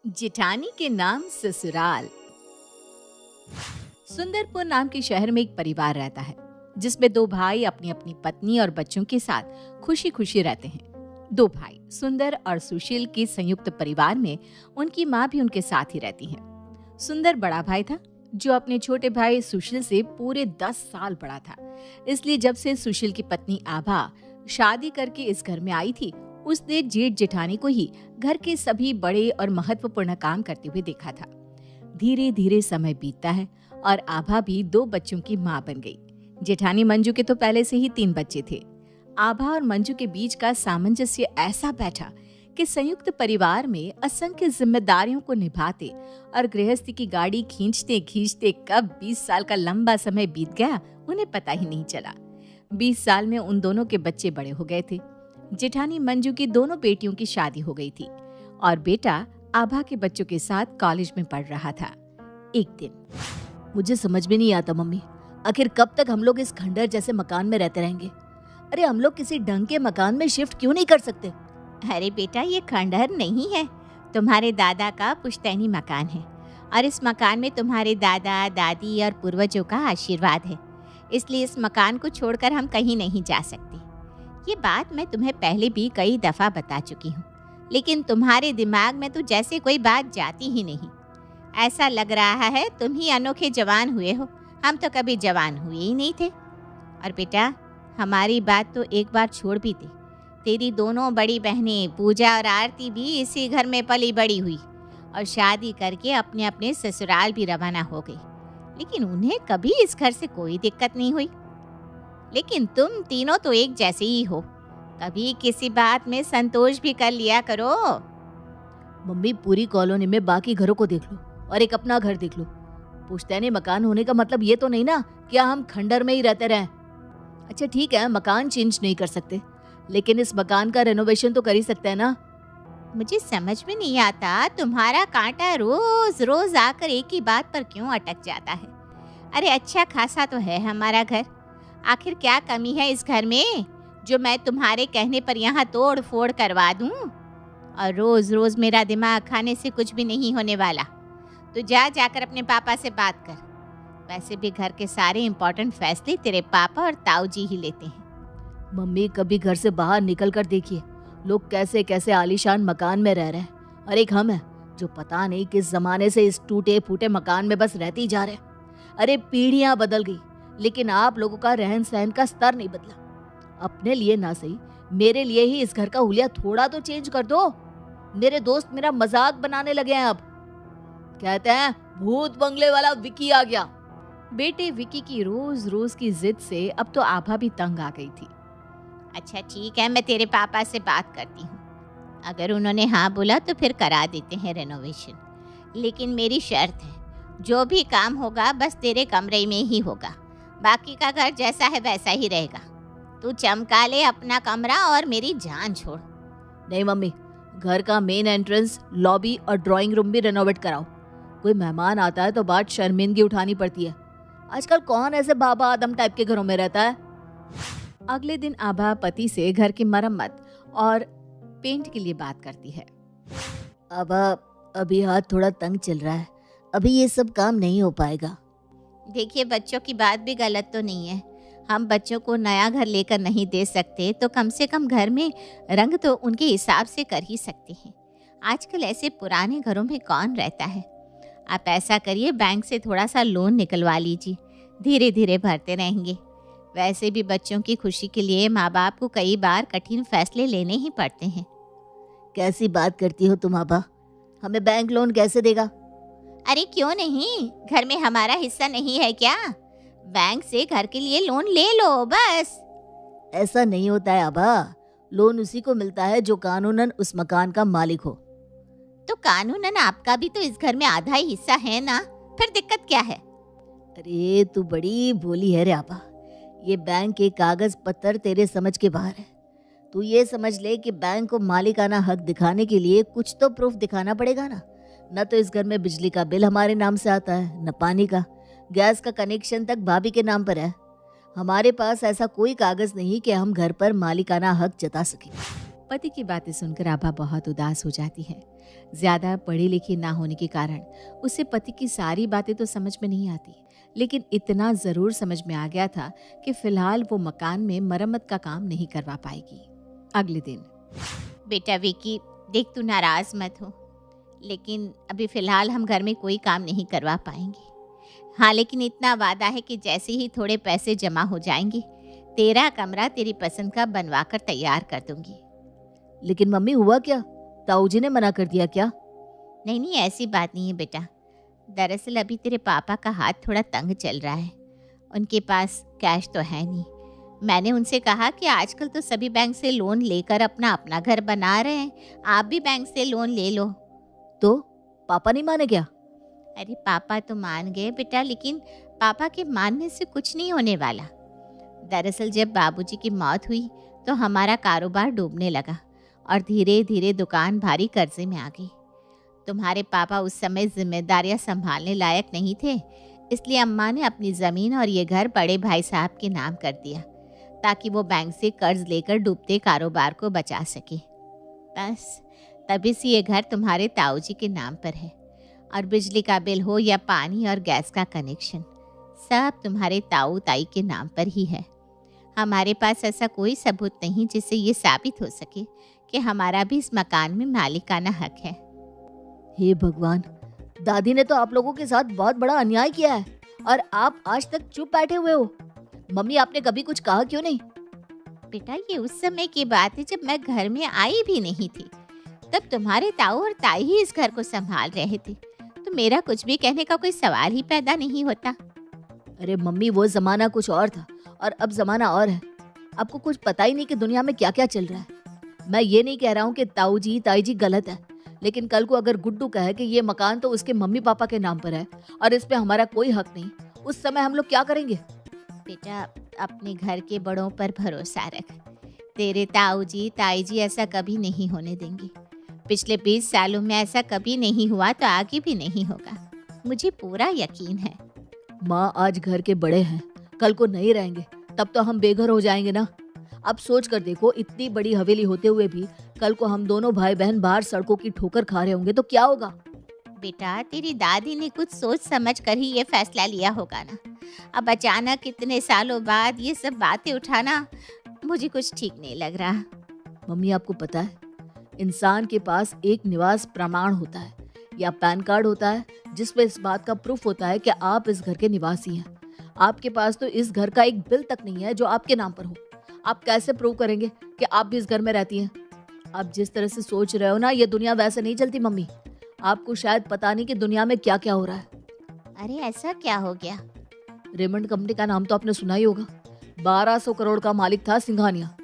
जेठानी के नाम ससुराल। सुंदरपुर नाम के शहर में एक परिवार रहता है जिसमें दो भाई अपनी अपनी पत्नी और बच्चों के साथ खुशी खुशी रहते हैं। दो भाई सुंदर और सुशील के संयुक्त परिवार में उनकी माँ भी उनके साथ ही रहती है। सुंदर बड़ा भाई था जो अपने छोटे भाई सुशील से पूरे 10 साल बड़ा था। इसलिए जब से सुशील की पत्नी आभा शादी करके इस घर में आई थी, उसने जेठ जेठानी को ही घर के सभी बड़े और महत्वपूर्ण काम करते हुए देखा था। धीरे धीरे समय बीतता है और आभा भी 2 बच्चों की माँ बन गई। जेठानी मंजू के तो पहले से ही 3 बच्चे थे। आभा और मंजू के बीच का सामंजस्य ऐसा बैठा कि संयुक्त परिवार में असंख्य जिम्मेदारियों को निभाते और गृहस्थी की गाड़ी खींचते खींचते कब 20 साल का लंबा समय बीत गया उन्हें पता ही नहीं चला। 20 साल में उन दोनों के बच्चे बड़े हो गए थे। जेठानी मंजू की दोनों बेटियों की शादी हो गई थी और बेटा आभा के बच्चों के साथ कॉलेज में पढ़ रहा था। एक दिन, मुझे समझ में नहीं आता मम्मी, आखिर कब तक हम लोग इस खंडर जैसे मकान में रहते रहेंगे? अरे हम लोग किसी ढंग के मकान में शिफ्ट क्यों नहीं कर सकते? अरे बेटा, ये खंडहर नहीं है, तुम्हारे दादा का पुश्तैनी मकान है और इस मकान में तुम्हारे दादा दादी और पूर्वजों का आशीर्वाद है। इसलिए इस मकान को छोड़कर हम कहीं नहीं जा सकते। ये बात मैं तुम्हें पहले भी कई दफा बता चुकी हूँ, लेकिन तुम्हारे दिमाग में तो जैसे कोई बात जाती ही नहीं। ऐसा लग रहा है तुम ही अनोखे जवान हुए हो, हम तो कभी जवान हुए ही नहीं थे। और बेटा, हमारी बात तो एक बार छोड़ भी दे। तेरी दोनों बड़ी बहनें पूजा और आरती भी इसी घर में पली बड़ी हुई और शादी करके अपने अपने ससुराल भी रवाना हो गई, लेकिन उन्हें कभी इस घर से कोई दिक्कत नहीं हुई। लेकिन तुम तीनों तो एक जैसे ही हो, कभी किसी बात में संतोष भी कर लिया करो। मम्मी, पूरी कॉलोनी में बाकी घरों को देख लो और एक अपना घर देख लो। पुश्तैनी मकान होने का मतलब ये तो नहीं ना कि हम खंडर में ही रहते रहें। अच्छा ठीक है, मकान चेंज नहीं कर सकते, लेकिन इस मकान का रेनोवेशन तो कर ही सकते हैं ना। मुझे समझ में नहीं आता तुम्हारा कांटा रोज रोज आकर एक ही बात पर क्यों अटक जाता है। अरे अच्छा खासा तो है हमारा घर, आखिर क्या कमी है इस घर में जो मैं तुम्हारे कहने पर यहाँ तोड़ फोड़ करवा दूँ? और रोज रोज मेरा दिमाग खाने से कुछ भी नहीं होने वाला। तो जाकर अपने पापा से बात कर। वैसे भी घर के सारे इम्पोर्टेंट फैसले तेरे पापा और ताऊ जी ही लेते हैं। मम्मी, कभी घर से बाहर निकल कर देखिए, लोग कैसे कैसे आलीशान मकान में रह रहे हैं और एक हम है जो पता नहीं किस जमाने से इस टूटे फूटे मकान में बस रहते ही जा रहे हैं। अरे पीढ़ियां बदल गई, लेकिन आप लोगों का रहन सहन का स्तर नहीं बदला। अपने लिए ना सही, मेरे लिए ही इस घर का हुलिया थोड़ा तो चेंज कर दो। मेरे दोस्त मेरा मजाक बनाने लगे हैं। अब कहते हैं भूत बंगले वाला विकी आ गया। बेटे विकी की रोज रोज की जिद से अब तो आभा भी तंग आ गई थी। अच्छा ठीक है, मैं तेरे पापा से बात करती हूँ। अगर उन्होंने हाँ बोला तो फिर करा देते हैं रेनोवेशन, लेकिन मेरी शर्त है, जो भी काम होगा बस तेरे कमरे में ही होगा, बाकी का घर जैसा है वैसा ही रहेगा। तू चमका ले अपना कमरा और मेरी जान छोड़। नहीं मम्मी, घर का मेन एंट्रेंस, लॉबी और ड्राइंग रूम भी रेनोवेट कराओ। कोई मेहमान आता है तो बात शर्मिंदगी उठानी पड़ती है। आजकल कौन ऐसे बाबा आदम टाइप के घरों में रहता है? अगले दिन आभा पति से घर की मरम्मत और पेंट के लिए बात करती है। अभी हाथ थोड़ा तंग चल रहा है, अभी ये सब काम नहीं हो पाएगा। देखिए, बच्चों की बात भी गलत तो नहीं है। हम बच्चों को नया घर लेकर नहीं दे सकते तो कम से कम घर में रंग तो उनके हिसाब से कर ही सकते हैं। आजकल ऐसे पुराने घरों में कौन रहता है। आप ऐसा करिए, बैंक से थोड़ा सा लोन निकलवा लीजिए, धीरे धीरे भरते रहेंगे। वैसे भी बच्चों की खुशी के लिए माँ बाप को कई बार कठिन फैसले लेने ही पड़ते हैं। कैसी बात करती हो तुम आभा? हमें बैंक लोन कैसे देगा? अरे क्यों नहीं, घर में हमारा हिस्सा नहीं है क्या? बैंक से घर के लिए लोन ले लो बस। ऐसा नहीं होता है आभा, लोन उसी को मिलता है जो कानूनन उस मकान का मालिक हो। तो कानूनन आपका भी तो इस घर में आधा ही हिस्सा है ना, फिर दिक्कत क्या है? अरे तू बड़ी भोली है रे आभा, ये बैंक के कागज पत्तर तेरे समझ के बाहर है। तू ये समझ ले कि बैंक को मालिकाना हक दिखाने के लिए कुछ तो प्रूफ दिखाना पड़ेगा ना। न तो इस घर में बिजली का बिल हमारे नाम से आता है, न पानी का, गैस का कनेक्शन तक भाभी के नाम पर है। हमारे पास ऐसा कोई कागज नहीं कि हम घर पर मालिकाना हक जता सकें। पति की बातें सुनकर आभा बहुत उदास हो जाती है। ज्यादा पढ़ी लिखी ना होने के कारण उसे पति की सारी बातें तो समझ में नहीं आती, लेकिन इतना जरूर समझ में आ गया था कि फिलहाल वो मकान में मरम्मत का काम नहीं करवा पाएगी। अगले दिन, बेटा विकी, देख तू नाराज मत हो, लेकिन अभी फ़िलहाल हम घर में कोई काम नहीं करवा पाएंगे। हाँ, लेकिन इतना वादा है कि जैसे ही थोड़े पैसे जमा हो जाएंगे, तेरा कमरा तेरी पसंद का बनवा कर तैयार कर दूंगी। लेकिन मम्मी हुआ क्या? ताऊ जी ने मना कर दिया क्या? नहीं नहीं, ऐसी बात नहीं है बेटा। दरअसल अभी तेरे पापा का हाथ थोड़ा तंग चल रहा है, उनके पास कैश तो है नहीं। मैंने उनसे कहा कि आजकल तो सभी बैंक से लोन लेकर अपना अपना घर बना रहे हैं, आप भी बैंक से लोन ले लो। तो पापा नहीं माने क्या? अरे पापा तो मान गए बेटा, लेकिन पापा के मानने से कुछ नहीं होने वाला। दरअसल जब बाबूजी की मौत हुई तो हमारा कारोबार डूबने लगा और धीरे धीरे दुकान भारी कर्जे में आ गई। तुम्हारे पापा उस समय जिम्मेदारियां संभालने लायक नहीं थे, इसलिए अम्मा ने अपनी ज़मीन और ये घर बड़े भाई साहब के नाम कर दिया ताकि वो बैंक से कर्ज लेकर डूबते कारोबार को बचा सके। बस तभी से ये घर तुम्हारे ताऊ जी के नाम पर है, और बिजली का बिल हो या पानी और गैस का कनेक्शन, सब तुम्हारे ताऊ ताई के नाम पर ही है। हमारे पास ऐसा कोई सबूत नहीं जिससे ये साबित हो सके कि हमारा भी इस मकान में मालिकाना हक है। हे भगवान, दादी ने तो आप लोगों के साथ बहुत बड़ा अन्याय किया है और आप आज तक चुप बैठे हुए हो। मम्मी, आपने कभी कुछ कहा क्यों नहीं? बेटा, ये उस समय की बात है जब मैं घर में आई भी नहीं थी। तब तुम्हारे ताऊ और ताई ही इस घर को संभाल रहे थे, तो मेरा कुछ भी कहने का कोई सवाल ही पैदा नहीं होता। अरे मम्मी, वो जमाना कुछ और था और अब जमाना और है। आपको कुछ पता ही नहीं कि दुनिया में क्या क्या चल रहा है। मैं ये नहीं कह रहा हूँ कि ताऊ जी ताई जी गलत है, लेकिन कल को अगर गुड्डू कहे कि ये मकान तो उसके मम्मी पापा के नाम पर है और इस पे हमारा कोई हक नहीं, उस समय हम लोग क्या करेंगे? बेटा, अपने घर के बड़ों पर भरोसा रख। तेरे ताऊ जी ताई जी ऐसा कभी नहीं होने देंगे। पिछले 20 सालों में ऐसा कभी नहीं हुआ तो आगे भी नहीं होगा, मुझे पूरा यकीन है। माँ, आज घर के बड़े हैं, कल को नहीं रहेंगे, तब तो हम बेघर हो जाएंगे ना। अब सोच कर देखो, इतनी बड़ी हवेली होते हुए भी कल को हम दोनों भाई बहन बाहर सड़कों की ठोकर खा रहे होंगे तो क्या होगा? बेटा, तेरी दादी ने कुछ सोच समझ कर ही ये फैसला लिया होगा ना। अब अचानक इतने सालों बाद ये सब बातें उठाना मुझे कुछ ठीक नहीं लग रहा। मम्मी, आपको पता है, इंसान के पास एक निवास प्रमाण होता है या पैन कार्ड होता है जिसमें इस बात का प्रूफ होता है कि आप इस घर के निवासी हैं। आपके पास तो इस घर का एक बिल तक नहीं है जो आपके नाम पर हो। आप कैसे प्रूव करेंगे कि आप भी इस घर में रहती हैं? आप जिस तरह से सोच रहे हो ना, ये दुनिया वैसे नहीं चलती मम्मी। आपको शायद पता नहीं कि दुनिया में क्या क्या हो रहा है। अरे ऐसा क्या हो गया? रेमंड कंपनी का नाम तो आपने सुना ही होगा। 1200 करोड़ का मालिक था सिंघानिया।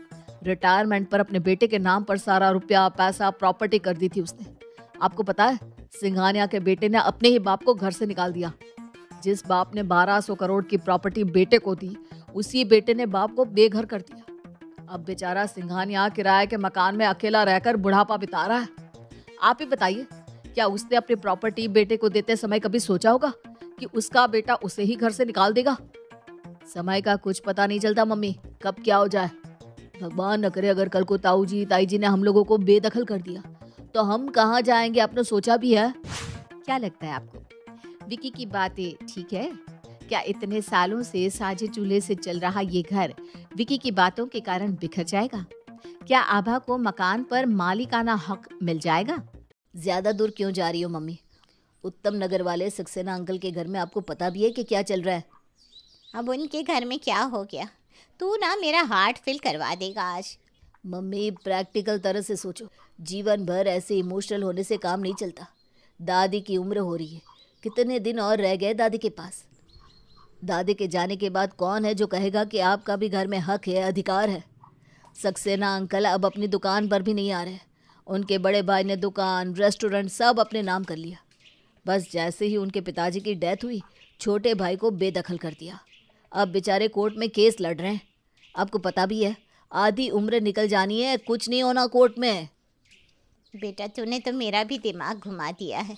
रिटायरमेंट पर अपने बेटे के नाम पर सारा रुपया पैसा प्रॉपर्टी कर दी थी उसने। आपको पता है, सिंघानिया के बेटे ने अपने ही बाप को घर से निकाल दिया। जिस बाप ने 1200 करोड़ की प्रॉपर्टी बेटे को दी, उसी बेटे ने बाप को बेघर कर दिया। अब बेचारा सिंघानिया किराए के मकान में अकेला रहकर बुढ़ापा बिता रहा है। आप ही बताइए, क्या उसने अपनी प्रॉपर्टी बेटे को देते समय कभी सोचा होगा कि उसका बेटा उसे ही घर से निकाल देगा? समय का कुछ पता नहीं चलता मम्मी, कब क्या हो जाए। भगवान न करे अगर कल को ताऊ जी ताई जी ने हम लोगों को बेदखल कर दिया तो हम कहाँ जाएंगे? आपने सोचा भी है? क्या लगता है आपको, विकी की बातें ठीक है? क्या इतने सालों से साझे चूल्हे से चल रहा ये घर विकी की बातों के कारण बिखर जाएगा? क्या आभा को मकान पर मालिकाना हक मिल जाएगा? ज्यादा दूर क्यों जा रही हो मम्मी? उत्तम नगर वाले सक्सेना अंकल के घर में आपको पता भी है कि क्या चल रहा है। अब उनके घर में क्या हो गया? तू ना मेरा हार्ट फिल करवा देगा आज। मम्मी, प्रैक्टिकल तरह से सोचो। जीवन भर ऐसे इमोशनल होने से काम नहीं चलता। दादी की उम्र हो रही है, कितने दिन और रह गए दादी के पास? दादी के जाने के बाद कौन है जो कहेगा कि आपका भी घर में हक है, अधिकार है? सक्सेना अंकल अब अपनी दुकान पर भी नहीं आ रहे। उनके बड़े भाई ने दुकान रेस्टोरेंट सब अपने नाम कर लिया। बस जैसे ही उनके पिताजी की डेथ हुई, छोटे भाई को बेदखल कर दिया। अब बेचारे कोर्ट में केस लड़ रहे हैं। आपको पता भी है, आधी उम्र निकल जानी है, कुछ नहीं होना कोर्ट में। बेटा, तूने तो मेरा भी दिमाग घुमा दिया है।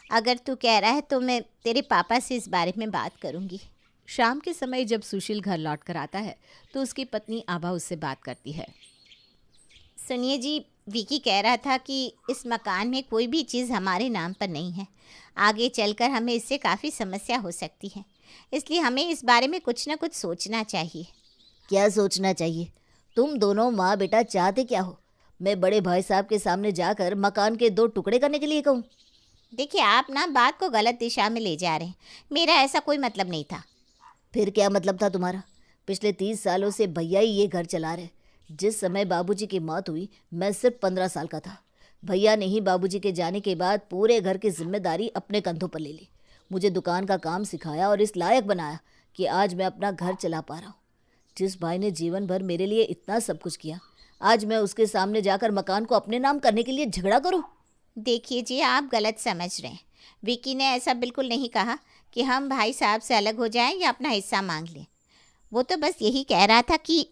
अगर तू कह रहा है तो मैं तेरे पापा से इस बारे में बात करूंगी। शाम के समय जब सुशील घर लौट कर आता है तो उसकी पत्नी आभा उससे बात करती है। सुनिए जी, विकी कह रहा था कि इस मकान में कोई भी चीज़ हमारे नाम पर नहीं है। आगे चलकर हमें इससे काफ़ी समस्या हो सकती है, इसलिए हमें इस बारे में कुछ ना कुछ सोचना चाहिए। क्या सोचना चाहिए? तुम दोनों माँ बेटा चाहते क्या हो? मैं बड़े भाई साहब के सामने जाकर मकान के 2 टुकड़े करने के लिए कहूँ? देखिए, आप ना बात को गलत दिशा में ले जा रहे हैं। मेरा ऐसा कोई मतलब नहीं था। फिर क्या मतलब था तुम्हारा? पिछले 30 सालों से भैया ही ये घर चला रहे। जिस समय बाबूजी की मौत हुई मैं सिर्फ 15 साल का था। भैया ने ही बाबूजी के जाने के बाद पूरे घर की जिम्मेदारी अपने कंधों पर ले ली। मुझे दुकान का काम सिखाया और इस लायक बनाया कि आज मैं अपना घर चला पा रहा हूँ। जिस भाई ने जीवन भर मेरे लिए इतना सब कुछ किया, आज मैं उसके सामने जाकर मकान को अपने नाम करने के लिए झगड़ा करूँ? देखिए जी, आप गलत समझ रहे हैं। विकी ने ऐसा बिल्कुल नहीं कहा कि हम भाई साहब से अलग हो जाएं या अपना हिस्सा मांग लें। वो तो बस यही कह रहा था कि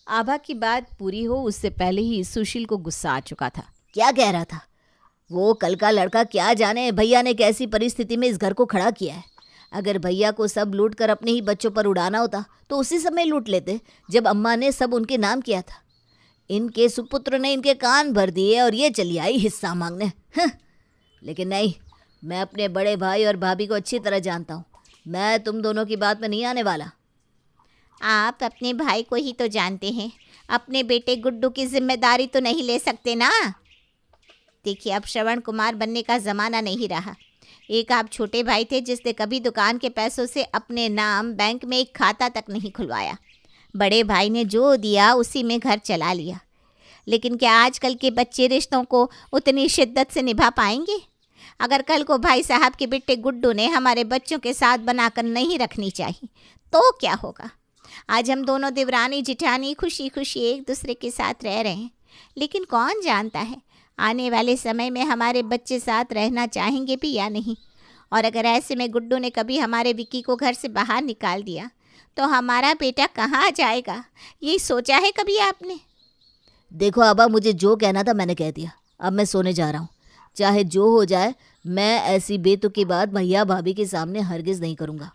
आभा की बात पूरी हो उससे पहले ही सुशील को गुस्सा आ चुका था। क्या कह रहा था? वो कल का लड़का क्या जाने भैया ने कैसी परिस्थिति में इस घर को खड़ा किया है। अगर भैया को सब लूट कर अपने ही बच्चों पर उड़ाना होता तो उसी समय लूट लेते जब अम्मा ने सब उनके नाम किया था। इनके सुपुत्र ने इनके कान भर दिए और ये चली आई हिस्सा मांगने। लेकिन नहीं, मैं अपने बड़े भाई और भाभी को अच्छी तरह जानता हूँ। मैं तुम दोनों की बात में नहीं आने वाला। आप अपने भाई को ही तो जानते हैं, अपने बेटे गुड्डू की जिम्मेदारी तो नहीं ले सकते ना। देखिए, अब श्रवण कुमार बनने का ज़माना नहीं रहा। एक आप छोटे भाई थे जिसने कभी दुकान के पैसों से अपने नाम बैंक में एक खाता तक नहीं खुलवाया। बड़े भाई ने जो दिया उसी में घर चला लिया। लेकिन क्या आजकल के बच्चे रिश्तों को उतनी शिद्दत से निभा पाएंगे? अगर कल को भाई साहब के बेटे गुड्डू ने हमारे बच्चों के साथ बनाकर नहीं रखनी चाहिए तो क्या होगा? आज हम दोनों देवरानी जिठानी खुशी खुशी एक दूसरे के साथ रह रहे हैं, लेकिन कौन जानता है आने वाले समय में हमारे बच्चे साथ रहना चाहेंगे भी या नहीं। और अगर ऐसे में गुड्डू ने कभी हमारे विक्की को घर से बाहर निकाल दिया तो हमारा बेटा कहाँ जाएगा? ये सोचा है कभी आपने? देखो आबा, मुझे जो कहना था मैंने कह दिया। अब मैं सोने जा रहा हूँ। चाहे जो हो जाए, मैं ऐसी बेतुकी बात भैया भाभी के सामने हरगिज नहीं करूँगा।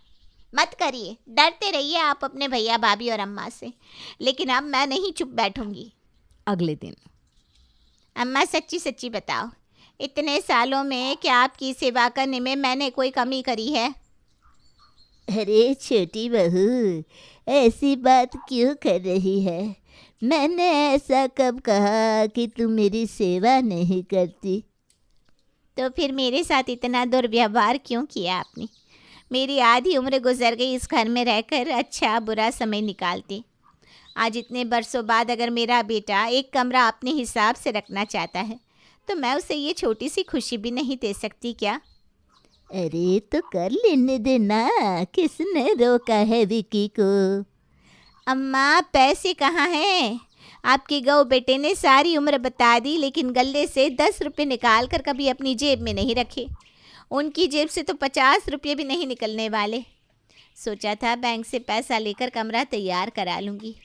मत करिए, डरते रहिए आप अपने भैया भाभी और अम्मा से, लेकिन अब मैं नहीं चुप बैठूंगी। अगले दिन अम्मा, सच्ची सच्ची बताओ, इतने सालों में क्या आपकी सेवा करने में मैंने कोई कमी करी है? अरे छोटी बहू, ऐसी बात क्यों कर रही है? मैंने ऐसा कब कहा कि तुम मेरी सेवा नहीं करती? तो फिर मेरे साथ इतना दुर्व्यवहार क्यों किया आपने? मेरी आधी उम्र गुजर गई इस घर में रहकर अच्छा बुरा समय निकालते। आज इतने बरसों बाद अगर मेरा बेटा एक कमरा अपने हिसाब से रखना चाहता है तो मैं उसे ये छोटी सी खुशी भी नहीं दे सकती क्या? अरे तो कर लेने देना, किसने रोका है विकी को? अम्मा, पैसे कहाँ हैं? आपके गौ बेटे ने सारी उम्र बता दी, लेकिन गले से 10 रुपये निकाल कर कभी अपनी जेब में नहीं रखे। उनकी जेब से तो 50 रुपये भी नहीं निकलने वाले। सोचा था बैंक से पैसा लेकर कमरा तैयार करा लूँगी,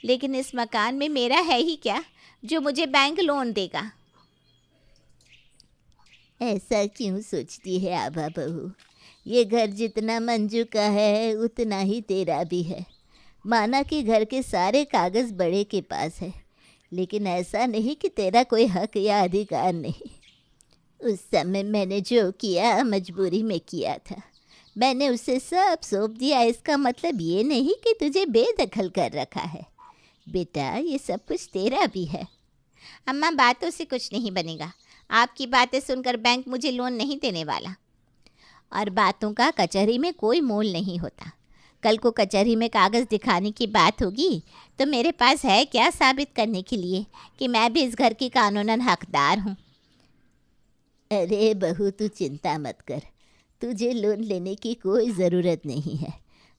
लेकिन इस मकान में मेरा है ही क्या जो मुझे बैंक लोन देगा? ऐसा क्यों सोचती है आभा बहू? ये घर जितना मंजू का है उतना ही तेरा भी है। माना कि घर के सारे कागज़ बड़े के पास है, लेकिन ऐसा नहीं कि तेरा कोई हक या अधिकार नहीं। उस समय मैंने जो किया मजबूरी में किया था। मैंने उसे सब सौंप दिया। इसका मतलब ये नहीं कि तुझे बेदखल कर रखा है। बेटा, ये सब कुछ तेरा भी है। अम्मा, बातों से कुछ नहीं बनेगा। आपकी बातें सुनकर बैंक मुझे लोन नहीं देने वाला। और बातों का कचहरी में कोई मोल नहीं होता। कल को कचहरी में कागज़ दिखाने की बात होगी तो मेरे पास है क्या साबित करने के लिए कि मैं भी इस घर की कानूनन हकदार हूँ? अरे बहू, तू चिंता मत कर। तुझे लोन लेने की कोई ज़रूरत नहीं है।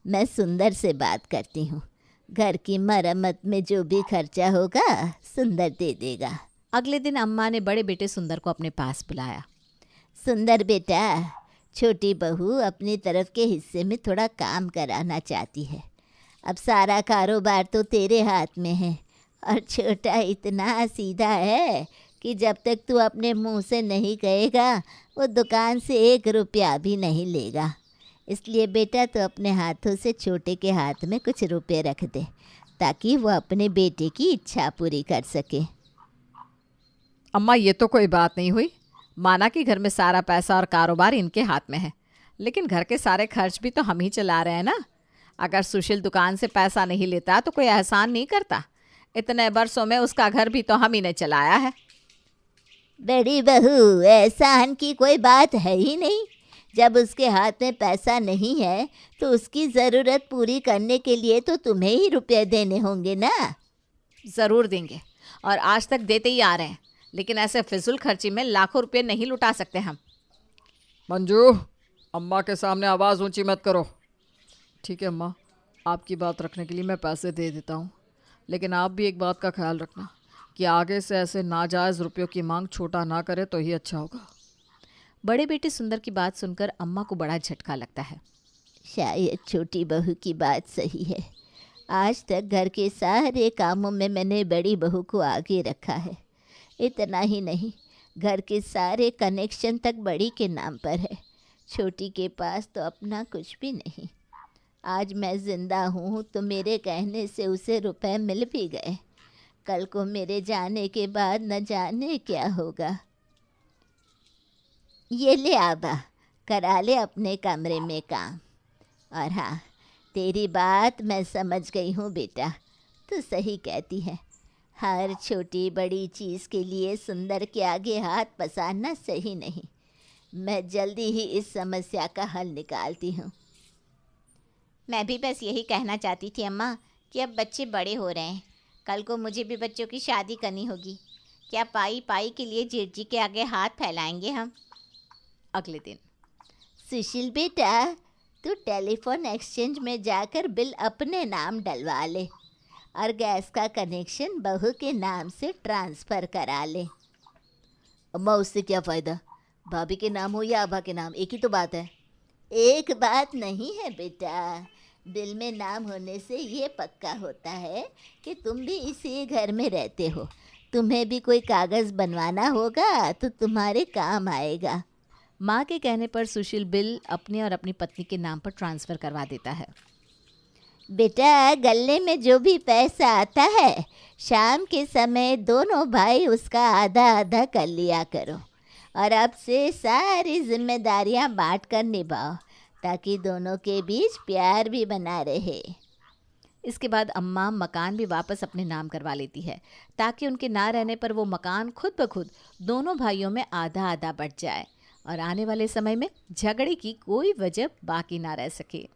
मैं सुंदर से बात करती हूँ। घर की मरम्मत में जो भी खर्चा होगा सुंदर दे देगा। अगले दिन अम्मा ने बड़े बेटे सुंदर को अपने पास बुलाया। सुंदर बेटा, छोटी बहू अपनी तरफ के हिस्से में थोड़ा काम कराना चाहती है। अब सारा कारोबार तो तेरे हाथ में है और छोटा इतना सीधा है कि जब तक तू अपने मुंह से नहीं कहेगा वो दुकान से 1 रुपया भी नहीं लेगा। इसलिए बेटा, तो अपने हाथों से छोटे के हाथ में कुछ रुपए रख दे ताकि वो अपने बेटे की इच्छा पूरी कर सके। अम्मा ये तो कोई बात नहीं हुई। माना कि घर में सारा पैसा और कारोबार इनके हाथ में है, लेकिन घर के सारे खर्च भी तो हम ही चला रहे हैं ना। अगर सुशील दुकान से पैसा नहीं लेता तो कोई एहसान नहीं करता। इतने बरसों में उसका घर भी तो हम ही ने चलाया है। बड़ी बहू, एहसान की कोई बात है ही नहीं। जब उसके हाथ में पैसा नहीं है तो उसकी ज़रूरत पूरी करने के लिए तो तुम्हें ही रुपए देने होंगे ना। ज़रूर देंगे, और आज तक देते ही आ रहे हैं, लेकिन ऐसे फिजूल खर्ची में लाखों रुपए नहीं लुटा सकते हम। मंजू, अम्मा के सामने आवाज़ ऊंची मत करो। ठीक है अम्मा, आपकी बात रखने के लिए मैं पैसे दे देता हूँ, लेकिन आप भी एक बात का ख्याल रखना कि आगे से ऐसे नाजायज़ रुपयों की मांग छोटा ना करे तो ही अच्छा होगा। बड़े बेटे सुंदर की बात सुनकर अम्मा को बड़ा झटका लगता है। शायद छोटी बहू की बात सही है। आज तक घर के सारे कामों में मैंने बड़ी बहू को आगे रखा है। इतना ही नहीं, घर के सारे कनेक्शन तक बड़ी के नाम पर है। छोटी के पास तो अपना कुछ भी नहीं। आज मैं ज़िंदा हूँ तो मेरे कहने से उसे रुपए मिल भी गए। कल को मेरे जाने के बाद न जाने क्या होगा। ये ले आबा, करा ले अपने कमरे में काम। और हाँ, तेरी बात मैं समझ गई हूँ बेटा, तू सही कहती है। हर छोटी बड़ी चीज़ के लिए सुंदर के आगे हाथ पसारना सही नहीं। मैं जल्दी ही इस समस्या का हल निकालती हूँ। मैं भी बस यही कहना चाहती थी अम्मा कि अब बच्चे बड़े हो रहे हैं, कल को मुझे भी बच्चों की शादी करनी होगी। क्या पाई पाई के लिए जेठ जी के आगे हाथ फैलाएंगे हम? अगले दिन, सुशील बेटा, तू टेलीफोन एक्सचेंज में जाकर बिल अपने नाम डलवा ले और गैस का कनेक्शन बहू के नाम से ट्रांसफ़र करा ले। अम्मा, उससे क्या फ़ायदा? भाभी के नाम हो या आभा के नाम, एक ही तो बात है। एक बात नहीं है बेटा, बिल में नाम होने से ये पक्का होता है कि तुम भी इसी घर में रहते हो। तुम्हें भी कोई कागज़ बनवाना होगा तो तुम्हारे काम आएगा। माँ के कहने पर सुशील बिल अपने और अपनी पत्नी के नाम पर ट्रांसफ़र करवा देता है। बेटा, गले में जो भी पैसा आता है शाम के समय दोनों भाई उसका आधा आधा कर लिया करो, और अब से सारी जिम्मेदारियां बांट कर निभाओ ताकि दोनों के बीच प्यार भी बना रहे। इसके बाद अम्मा मकान भी वापस अपने नाम करवा लेती है, ताकि उनके ना रहने पर वो मकान खुद ब खुद दोनों भाइयों में आधा आधा बट जाए और आने वाले समय में झगड़े की कोई वजह बाकी ना रह सके।